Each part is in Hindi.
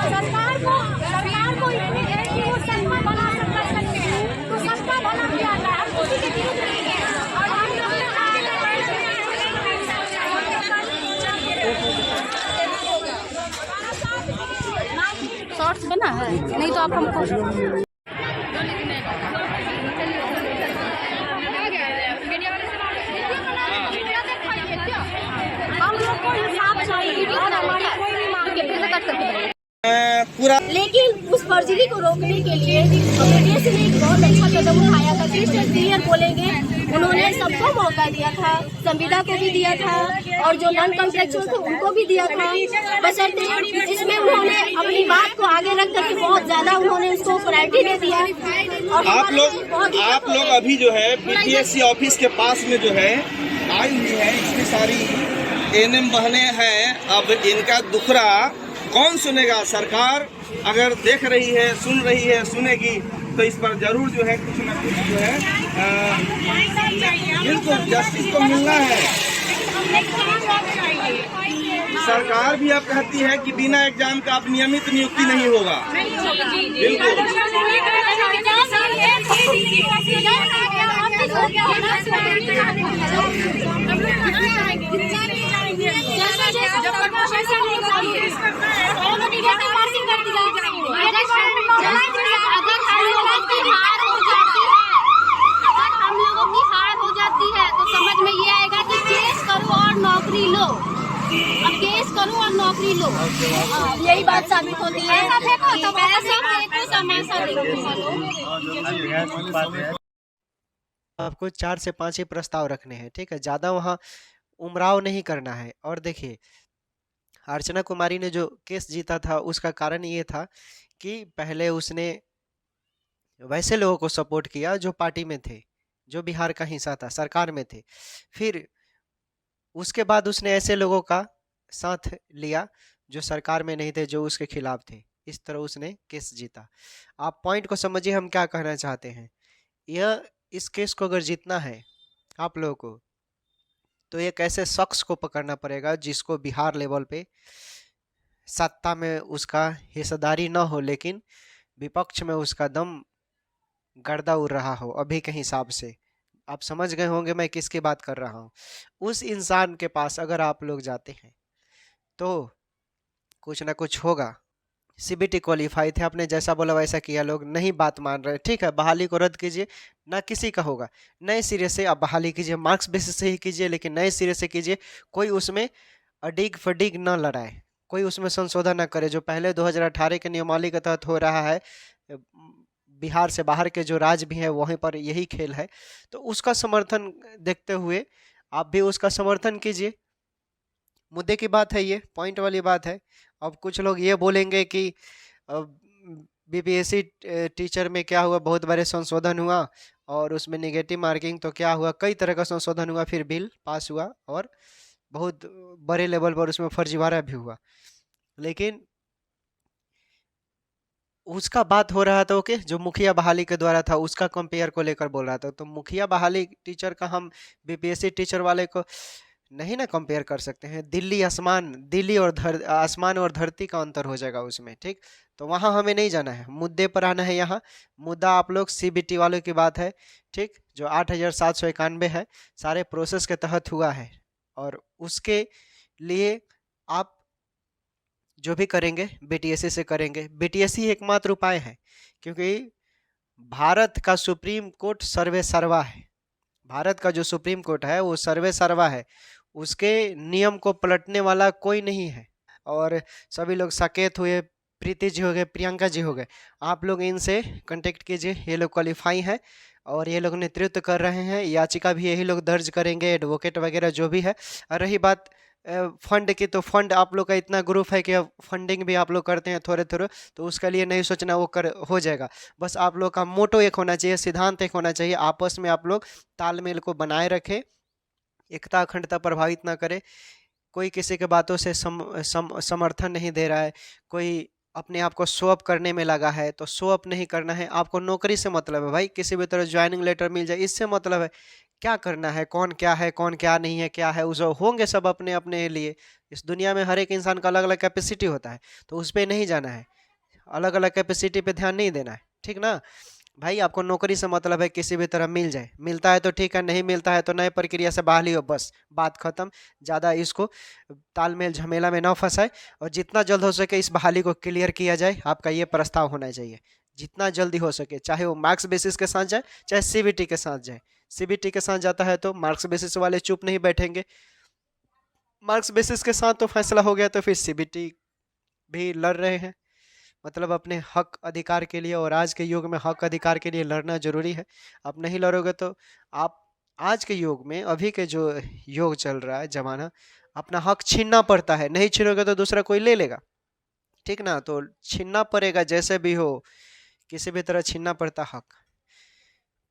सरकार को ये है कि वो सस्ता बना सकते हैं, तो सस्ता बना दिया जाए, हम किसी के विरुद्ध नहीं है। और हम लोग शॉर्ट्स बना है, नहीं तो आप हमको पूरा। लेकिन उस फर्जरी को रोकने के लिए बीडीएसी ने एक बहुत अच्छा कदम उठाया था। क्लियर बोलेंगे, उन्होंने सबको मौका दिया था, संविदा को भी दिया था और जो नॉन कॉन्ट्रेक्चुअल थे उनको भी दिया था। बशर्ते इसमें उन्होंने अपनी बात को आगे रख करके बहुत ज्यादा उन्होंने उसको प्रायोरिटी दे दिया। और आप लोग अभी जो है बीडीएसी ऑफिस के पास में जो है आई हुई है, इतनी सारी एनएम बहने हैं। अब इनका दुखड़ा कौन सुनेगा? सरकार अगर देख रही है, सुन रही है, सुनेगी तो इस पर जरूर जो है कुछ न कुछ जो है इनको जस्टिस तो मिलना है। सरकार भी अब कहती है कि बिना एग्जाम का अब नियमित नियुक्ति नहीं होगा। बिल्कुल समझ में ये आएगा कि केस करो और नौकरी लो। अब केस करो और नौकरी लो, यही बात साबित होती है। आपको 4 से 5 ही प्रस्ताव रखने हैं, ठीक है, ज़्यादा वहाँ उमराव नहीं करना है। और देखिए, अर्चना कुमारी ने जो केस जीता था उसका कारण ये था कि पहले उसने वैसे लोगों को सपोर्ट किया जो पार्टी में थे, जो बिहार का हिस्सा था, सरकार में थे। फिर उसके बाद उसने ऐसे लोगों का साथ लिया जो सरकार में नहीं थे, जो उसके खिलाफ थे। इस तरह उसने केस जीता। आप पॉइंट को समझिए, हम क्या कहना चाहते हैं। इस केस को अगर जीतना है आप लोगों को, तो एक ऐसे शख्स को पकड़ना पड़ेगा जिसको बिहार लेवल पे सत्ता में उसका हिस्सेदारी न हो, लेकिन विपक्ष में उसका दम गर्दा उड़ रहा हो अभी के हिसाब से। आप समझ गए होंगे मैं किसकी बात कर रहा हूँ। उस इंसान के पास अगर आप लोग जाते हैं तो कुछ ना कुछ होगा। सीबीटी क्वालिफाई थे, आपने जैसा बोला वैसा किया, लोग नहीं बात मान रहे, ठीक है, बहाली को रद्द कीजिए, ना किसी का होगा। नए सिरे से आप बहाली कीजिए, मार्क्स बेसिस से ही कीजिए, लेकिन नए सिरे से कीजिए। कोई उसमें अडिग फडिग न लड़ाए, कोई उसमें संशोधन न करे। जो पहले 2018 के नियमावली के तहत हो रहा है, बिहार से बाहर के जो राज्य भी हैं वहीं पर यही खेल है, तो उसका समर्थन देखते हुए आप भी उसका समर्थन कीजिए। मुद्दे की बात है, ये पॉइंट वाली बात है। अब कुछ लोग ये बोलेंगे कि बीपीएससी टीचर में क्या हुआ, बहुत बड़े संशोधन हुआ और उसमें नेगेटिव मार्किंग, तो क्या हुआ, कई तरह का संशोधन हुआ, फिर बिल पास हुआ और बहुत बड़े लेवल पर उसमें फर्जीवाड़ा भी हुआ। लेकिन उसका बात हो रहा था ओके, जो मुखिया बहाली के द्वारा था उसका कंपेयर को लेकर बोल रहा था। तो मुखिया बहाली टीचर का हम बीपीएससी टीचर वाले को नहीं ना कंपेयर कर सकते हैं। दिल्ली और आसमान और धरती का अंतर हो जाएगा उसमें, ठीक। तो वहाँ हमें नहीं जाना है, मुद्दे पर आना है। यहाँ मुद्दा आप लोग सीबीटी वालों की बात है, ठीक, जो 8,791 है, सारे प्रोसेस के तहत हुआ है और उसके लिए आप जो भी करेंगे बीटीएससी से करेंगे। बीटीएससी एकमात्र उपाय है, क्योंकि भारत का सुप्रीम कोर्ट सर्वे सर्वा है। भारत का जो सुप्रीम कोर्ट है वो सर्वे सर्वा है, उसके नियम को पलटने वाला कोई नहीं है। और सभी लोग साकेत हुए, प्रीति जी हो गए, प्रियंका जी हो गए, आप लोग इनसे कांटेक्ट कीजिए। ये लोग क्वालिफाई हैं और ये लोग नेतृत्व कर रहे हैं। याचिका भी यही लोग दर्ज करेंगे, एडवोकेट वगैरह जो भी है। और रही बात फंड की, तो फंड आप लोग का इतना ग्रुप है कि फंडिंग भी आप लोग करते हैं थोड़े थोड़े, तो उसके लिए नहीं सोचना, वो हो जाएगा। बस आप लोग का मोटो एक होना चाहिए, सिद्धांत एक होना चाहिए, आपस में आप लोग तालमेल को बनाए रखें, एकता अखंडता प्रभावित ना करे। कोई किसी के बातों से समर्थन नहीं दे रहा है, कोई अपने आप को शो अप करने में लगा है, तो शो अप नहीं करना है। आपको नौकरी से मतलब है भाई, किसी भी तरह ज्वाइनिंग लेटर मिल जाए इससे मतलब है। क्या करना है, कौन क्या नहीं है, क्या है, उस होंगे सब अपने अपने लिए। इस दुनिया में हर एक इंसान का अलग अलग कैपेसिटी होता है, तो उस पर नहीं जाना है, अलग अलग कैपेसिटी पे ध्यान नहीं देना है, ठीक ना भाई। आपको नौकरी से मतलब है, किसी भी तरह मिल जाए, मिलता है तो ठीक है, नहीं मिलता है तो नए प्रक्रिया से बहाली हो, बस बात खत्म। ज़्यादा इसको तालमेल झमेला में ना फंसाए, और जितना जल्द हो सके इस बहाली को क्लियर किया जाए। आपका ये प्रस्ताव होना चाहिए जितना जल्दी हो सके, चाहे वो मार्क्स बेसिस के साथ जाए, चाहे सीबीटी के साथ जाए। सीबीटी के साथ जाता है तो मार्क्स बेसिस वाले चुप नहीं बैठेंगे, मार्क्स बेसिस के साथ तो फैसला हो गया तो फिर सीबीटी भी लड़ रहे हैं, मतलब अपने हक अधिकार के लिए। और आज के युग में हक अधिकार के लिए लड़ना जरूरी है। आप नहीं लड़ोगे तो आप आज के युग में, अभी के जो युग चल रहा है जमाना, अपना हक छीनना पड़ता है। नहीं छीनोगे तो दूसरा कोई ले लेगा, ठीक ना। तो छीनना पड़ेगा, जैसे भी हो किसी भी तरह छीनना पड़ता हक।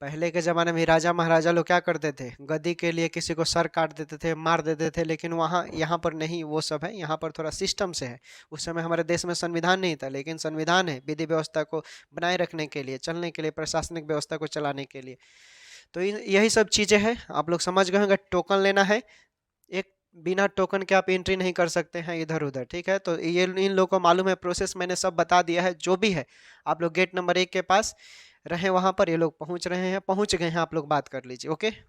पहले के ज़माने में राजा महाराजा लोग क्या करते थे, गद्दी के लिए किसी को सर काट देते थे, मार देते थे। लेकिन वहाँ यहाँ पर नहीं वो सब है, यहाँ पर थोड़ा सिस्टम से है। उस समय हमारे देश में संविधान नहीं था, लेकिन संविधान है विधि व्यवस्था को बनाए रखने के लिए, चलने के लिए, प्रशासनिक व्यवस्था को चलाने के लिए। तो यही सब चीज़ें हैं, आप लोग समझ गए होंगे। टोकन लेना है, एक बिना टोकन के आप एंट्री नहीं कर सकते हैं इधर उधर, ठीक है। तो ये इन लोगों को मालूम है, प्रोसेस मैंने सब बता दिया है जो भी है। आप लोग गेट नंबर 1 के पास रहे, वहाँ पर ये लोग पहुँच रहे हैं, पहुँच गए हैं, आप लोग बात कर लीजिए, ओके।